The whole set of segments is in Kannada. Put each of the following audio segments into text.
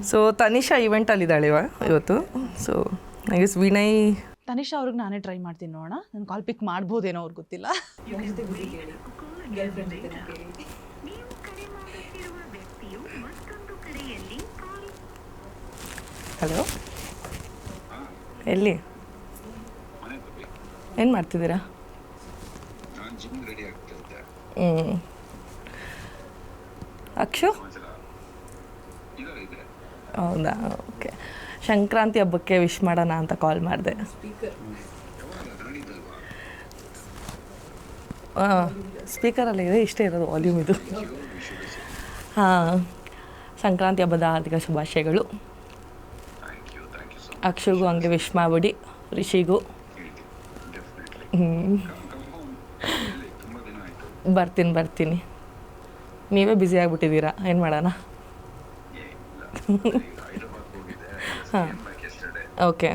ಸೊ ತನಿಷಾ ಈವೆಂಟಲ್ಲಿದ್ದಾಳೆ ಇವತ್ತು. So I guess Vinay. Tanisha ಅವ್ರಿಗೆ ನಾನೇ ಟ್ರೈ ಮಾಡ್ತೀನಿ ನೋಡೋಣ. ನಾನು ಕಾಲ್ ಪಿಕ್ ಮಾಡ್ಬೋದೇನೋ ಅವ್ರಿಗೆ ಗೊತ್ತಿಲ್ಲ. ಹಲೋ, ಎಲ್ಲಿ ಏನು ಮಾಡ್ತಿದ್ದೀರಾ? ಅಕ್ಷು ಹೌದಾ? ಓಕೆ. ಸಂಕ್ರಾಂತಿ ಹಬ್ಬಕ್ಕೆ ವಿಶ್ ಮಾಡೋಣ ಅಂತ ಕಾಲ್ ಮಾಡಿದೆ. ಸ್ಪೀಕರಲ್ಲಿ ಇದೆ, ಇಷ್ಟೇ ಇರೋದು ವಾಲ್ಯೂಮ್ ಇದು. ಹಾಂ, ಸಂಕ್ರಾಂತಿ ಹಬ್ಬದ ಹಾರ್ದಿಕ ಶುಭಾಶಯಗಳು. ಅಕ್ಷುಗೂ ಹಂಗೆ ವಿಶ್ ಮಾಡಿಬಿಡಿ, ರಿಷಿಗೂ. ಬರ್ತೀನಿ. ನೀವೇ ಬ್ಯುಸಿ ಆಗಿಬಿಟ್ಟಿದ್ದೀರಾ, ಏನು ಮಾಡೋಣ? ಹಾಂ, ಓಕೆ.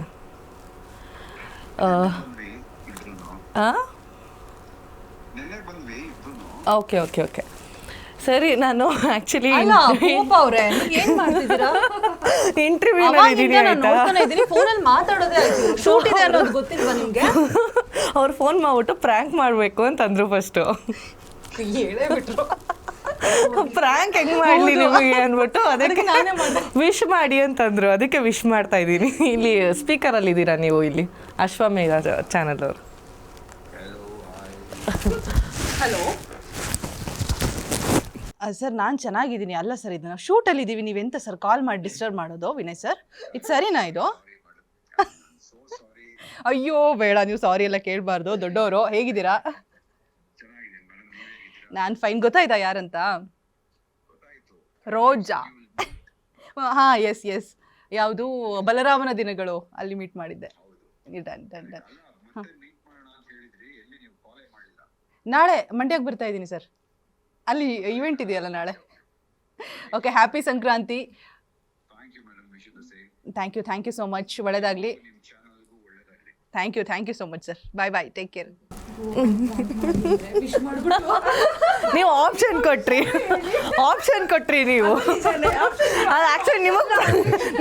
ಓಕೆ. ಸರಿ, ನಾನು ಆ್ಯಕ್ಚುಲಿ ಇಂಟರ್ವ್ಯೂನಲ್ಲಿ ಅವ್ರು ಫೋನ್ ಮಾಡಿಬಿಟ್ಟು ಪ್ರ್ಯಾಂಕ್ ಮಾಡಬೇಕು ಅಂತಂದರು ಫಸ್ಟು. ಪ್ರ್ಯಾಂಕ್ ಹೆಂಗೆ ಮಾಡಲಿ ನಿಮಗೆ ಅಂದ್ಬಿಟ್ಟು ಅದಕ್ಕೆ ವಿಶ್ ಮಾಡಿ ಅಂತಂದರು. ಅದಕ್ಕೆ ವಿಶ್ ಮಾಡ್ತಾ ಇದ್ದೀನಿ. ಇಲ್ಲಿ ಸ್ಪೀಕರಲ್ಲಿ ಇದ್ದೀರಾ ನೀವು, ಇಲ್ಲಿ ಅಶ್ವಮೇಧ ಚಾನಲ್ ಅವರು. ಹಲೋ ಸರ್, ನಾನು ಚೆನ್ನಾಗಿದ್ದೀನಿ. ಅಲ್ಲ ಸರ್, ಇದು ನಾವು ಶೂಟಲ್ಲಿ ಇದ್ದೀವಿ, ನೀವೆಂತ ಸರ್ ಕಾಲ್ ಮಾಡಿ ಡಿಸ್ಟರ್ಬ್ ಮಾಡೋದು? ವಿನಯ್ ಸರ್, ಇದು ಸರಿನಾ ಇದು? ಅಯ್ಯೋ ಬೇಡ, ನೀವು ಸಾರಿ ಎಲ್ಲ ಕೇಳಬಾರ್ದು, ದೊಡ್ಡವರು. ಹೇಗಿದ್ದೀರಾ? ನಾನು ಫೈನ್. ಗೊತ್ತಾಯ್ತಾ ಯಾರಂತ? ರೋಜಾ. ಹಾಂ, ಎಸ್. ಯಾವುದು ಬಲರಾಮನ ದಿನಗಳು ಅಲ್ಲಿ ಮೀಟ್ ಮಾಡಿದ್ದೆ. ಡನ್. ಹಾಂ, ನಾಳೆ ಮಂಡ್ಯಕ್ಕೆ ಬರ್ತಾ ಇದ್ದೀನಿ ಸರ್. ಅಲ್ಲಿ ಇವೆಂಟ್ ಇದೆಯಲ್ಲ ನಾಳೆ. Okay, happy Sankranti. Thank you so much. ಒಳ್ಳೆಯದಾಗಲಿ. Thank you so much sir. Bye. Take care. ನೀವು ಆಪ್ಷನ್ ಕೊಟ್ರಿ ನೀವು. ಅದು ಆ್ಯಕ್ಚುಲಿ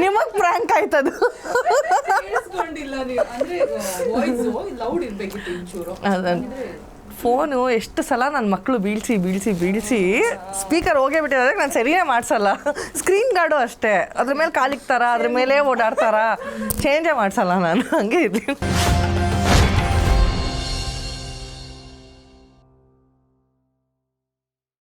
ನಿಮಗೆ ಪ್ರ್ಯಾಂಕ್ ಆಯ್ತದು. ಫೋನು ಎಷ್ಟು ಸಲ ನನ್ನ ಮಕ್ಕಳು ಬೀಳಿಸಿ ಸ್ಪೀಕರ್ ಹೋಗೇ ಬಿಟ್ಟಿರೋದಕ್ಕೆ ನಾನು ಸರಿಯೇ ಮಾಡಿಸಲ್ಲ. ಸ್ಕ್ರೀನ್ ಗಾರ್ಡು ಅಷ್ಟೇ, ಅದ್ರ ಮೇಲೆ ಕಾಲಿಕ್ತಾರ, ಅದ್ರ ಮೇಲೆ ಓಡಾಡ್ತಾರ, ಚೇಂಜೇ ಮಾಡಿಸಲ್ಲ ನಾನು. ಹಂಗೆ ಇರಲಿ.